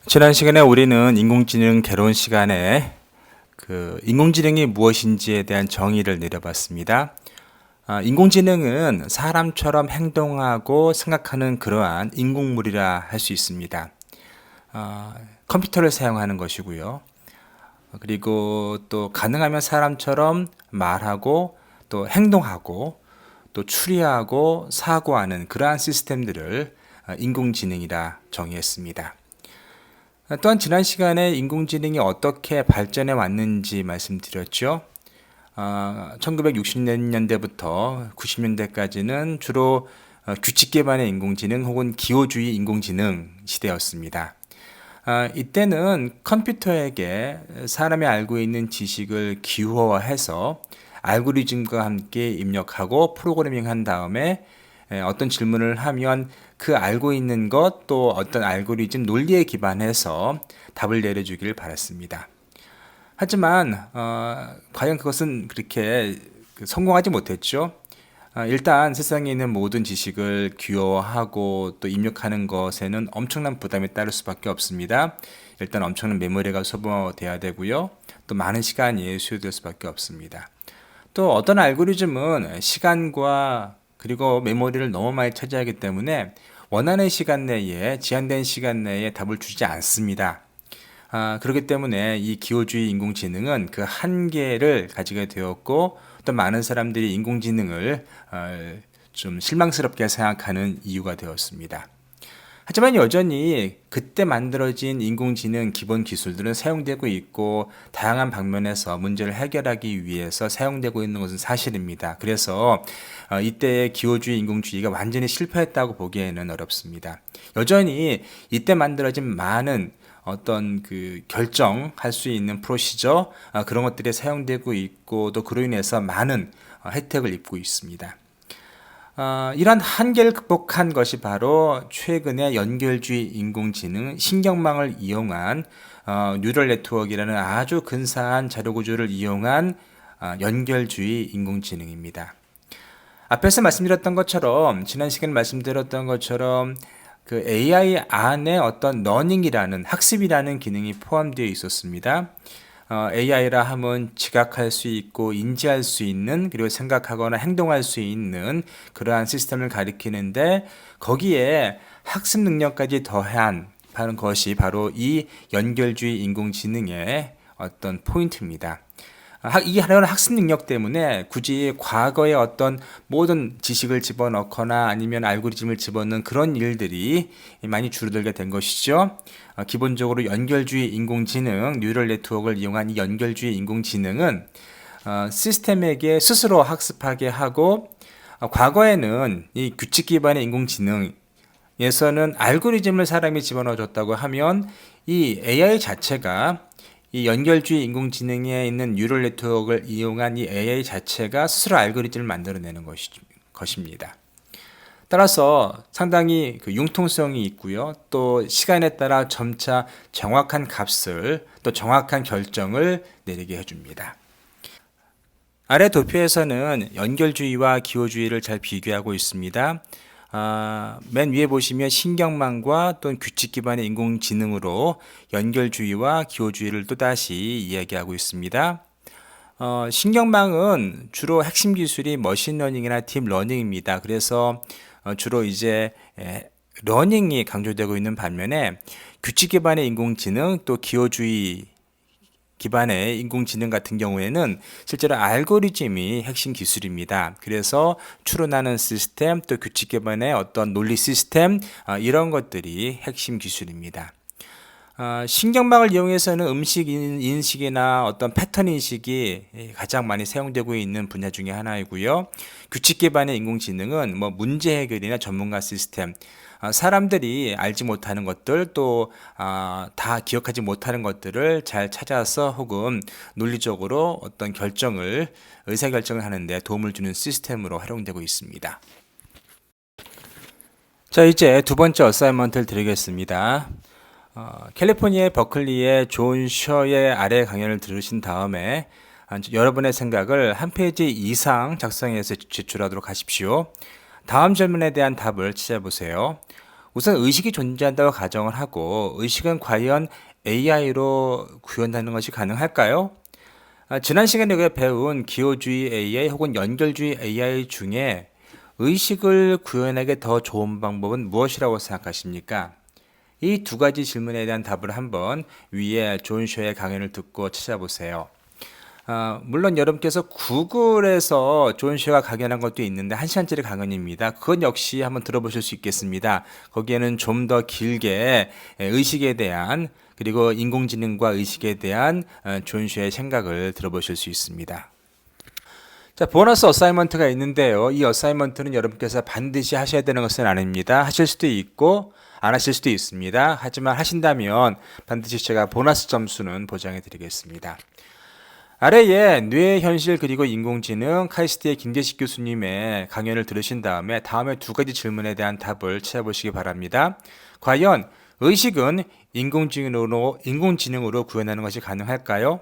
지난 시간에 우리는 인공지능 개론 시간에 인공지능이 무엇인지에 대한 정의를 내려봤습니다. 인공지능은 사람처럼 행동하고 생각하는 그러한 인공물이라 할 수 있습니다. 컴퓨터를 사용하는 것이고요. 그리고 또 가능하면 사람처럼 말하고 또 행동하고 또 추리하고 사고하는 그러한 시스템들을 인공지능이라 정의했습니다. 또한 지난 시간에 인공지능이 어떻게 발전해 왔는지 말씀드렸죠. 1960년대부터 90년대까지는 주로 규칙 기반의 인공지능 혹은 기호주의 인공지능 시대였습니다. 이때는 컴퓨터에게 사람이 알고 있는 지식을 기호화해서 알고리즘과 함께 입력하고 프로그래밍한 다음에 어떤 질문을 하면 그 알고 있는 것 또 어떤 알고리즘 논리에 기반해서 답을 내려주기를 바랐습니다. 하지만 과연 그것은 그렇게 성공하지 못했죠. 일단 세상에 있는 모든 지식을 기호하고 또 입력하는 것에는 엄청난 부담이 따를 수밖에 없습니다. 일단 엄청난 메모리가 소모돼야 되고요. 또 많은 시간이 소요될 수밖에 없습니다. 또 어떤 알고리즘은 시간과 그리고 메모리를 너무 많이 차지하기 때문에 원하는 시간 내에 제한된 시간 내에 답을 주지 않습니다. 그렇기 때문에 이 기호주의 인공지능은 그 한계를 가지게 되었고 또 많은 사람들이 인공지능을 좀 실망스럽게 생각하는 이유가 되었습니다. 하지만 여전히 그때 만들어진 인공지능 기본 기술들은 사용되고 있고 다양한 방면에서 문제를 해결하기 위해서 사용되고 있는 것은 사실입니다. 그래서 이때의 기호주의 인공주의가 완전히 실패했다고 보기에는 어렵습니다. 여전히 이때 만들어진 많은 어떤 결정할 수 있는 프로시저 그런 것들이 사용되고 있고 또 그로 인해서 많은 혜택을 입고 있습니다. 이런 한계를 극복한 것이 바로 최근의 연결주의 인공지능 신경망을 이용한 뉴럴 네트워크라는 아주 근사한 자료구조를 이용한 연결주의 인공지능입니다. 앞에서 말씀드렸던 것처럼 지난 시간에 말씀드렸던 것처럼 그 AI 안에 어떤 러닝이라는 학습이라는 기능이 포함되어 있었습니다. AI라 하면 지각할 수 있고 인지할 수 있는 그리고 생각하거나 행동할 수 있는 그러한 시스템을 가리키는데 거기에 학습 능력까지 더한 것이 바로 이 연결주의 인공지능의 어떤 포인트입니다. 이 하나는 학습 능력 때문에 굳이 과거의 어떤 모든 지식을 집어넣거나 아니면 알고리즘을 집어넣는 그런 일들이 많이 줄어들게 된 것이죠. 기본적으로 연결주의 인공지능, 뉴럴 네트워크를 이용한 이 연결주의 인공지능은 시스템에게 스스로 학습하게 하고 과거에는 이 규칙 기반의 인공지능에서는 알고리즘을 사람이 집어넣어줬다고 하면 이 AI 자체가 이 연결주의 인공지능에 있는 뉴럴 네트워크를 이용한 이 AI 자체가 스스로 알고리즘을 만들어내는 것입니다. 따라서 상당히 융통성이 있고요. 또 시간에 따라 점차 정확한 값을 또 정확한 결정을 내리게 해줍니다. 아래 도표에서는 연결주의와 기호주의를 잘 비교하고 있습니다. 맨 위에 보시면 신경망과 또는 규칙 기반의 인공지능으로 연결주의와 기호주의를 또다시 이야기하고 있습니다. 신경망은 주로 핵심 기술이 머신러닝이나 딥러닝입니다. 그래서 주로 이제 러닝이 강조되고 있는 반면에 규칙 기반의 인공지능 또 기호주의 기반의 인공지능 같은 경우에는 실제로 알고리즘이 핵심 기술입니다. 그래서 추론하는 시스템 또 규칙 기반의 어떤 논리 시스템 이런 것들이 핵심 기술입니다. 신경망을 이용해서는 음식 인식이나 어떤 패턴 인식이 가장 많이 사용되고 있는 분야 중에 하나이고요. 규칙 기반의 인공지능은 문제 해결이나 전문가 시스템, 사람들이 알지 못하는 것들 또 다 기억하지 못하는 것들을 잘 찾아서 혹은 논리적으로 어떤 의사결정을 하는데 도움을 주는 시스템으로 활용되고 있습니다. 자, 이제 두 번째 어사이먼트를 드리겠습니다. 캘리포니아 버클리의 존 셔의 아래 강연을 들으신 다음에 여러분의 생각을 한 페이지 이상 작성해서 제출하도록 하십시오. 다음 질문에 대한 답을 찾아보세요. 우선 의식이 존재한다고 가정을 하고 의식은 과연 AI로 구현하는 것이 가능할까요? 지난 시간에 우리가 배운 기호주의 AI 혹은 연결주의 AI 중에 의식을 구현하기 더 좋은 방법은 무엇이라고 생각하십니까? 이 두 가지 질문에 대한 답을 한번 위에 존 쇼의 강연을 듣고 찾아보세요. 물론 여러분께서 구글에서 존 쇼가 강연한 것도 있는데 1시간짜리 강연입니다. 그건 역시 한번 들어보실 수 있겠습니다. 거기에는 좀 더 길게 의식에 대한 그리고 인공지능과 의식에 대한 존 쇼의 생각을 들어보실 수 있습니다. 자, 보너스 어사이먼트가 있는데요. 이 어사이먼트는 여러분께서 반드시 하셔야 되는 것은 아닙니다. 하실 수도 있고 안 하실 수도 있습니다. 하지만 하신다면 반드시 제가 보너스 점수는 보장해 드리겠습니다. 아래에 뇌 현실 그리고 인공지능 카이스트의 김재식 교수님의 강연을 들으신 다음에 다음에 두 가지 질문에 대한 답을 찾아보시기 바랍니다. 과연 의식은 인공지능으로 구현하는 것이 가능할까요?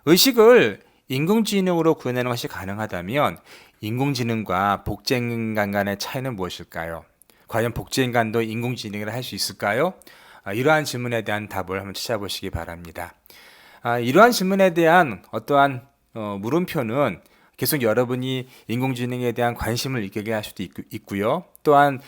의식을 인공지능으로 구현하는 것이 가능하다면 인공지능과 복제인간 간의 차이는 무엇일까요? 과연 복제인간도 인공지능을 할 수 있을까요? 이러한 질문에 대한 답을 한번 찾아보시기 바랍니다. 이러한 질문에 대한 어떠한 물음표는 계속 여러분이 인공지능에 대한 관심을 있게 할 수도 있고요. 또한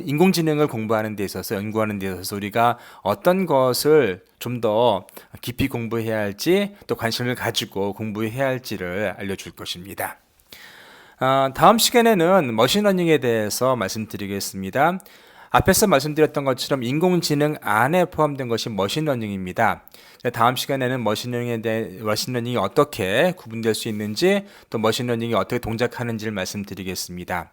인공지능을 공부하는 데 있어서 연구하는 데 있어서 우리가 어떤 것을 좀 더 깊이 공부해야 할지 또 관심을 가지고 공부해야 할지를 알려줄 것입니다. 다음 시간에는 머신러닝에 대해서 말씀드리겠습니다. 앞에서 말씀드렸던 것처럼 인공지능 안에 포함된 것이 머신러닝입니다. 다음 시간에는 머신러닝이 어떻게 구분될 수 있는지 또 머신러닝이 어떻게 동작하는지를 말씀드리겠습니다.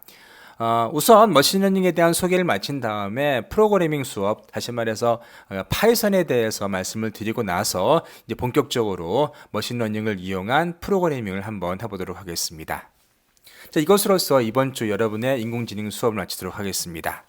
우선 머신러닝에 대한 소개를 마친 다음에 프로그래밍 수업, 다시 말해서 파이썬에 대해서 말씀을 드리고 나서 이제 본격적으로 머신러닝을 이용한 프로그래밍을 한번 해보도록 하겠습니다. 자, 이것으로서 이번 주 여러분의 인공지능 수업을 마치도록 하겠습니다.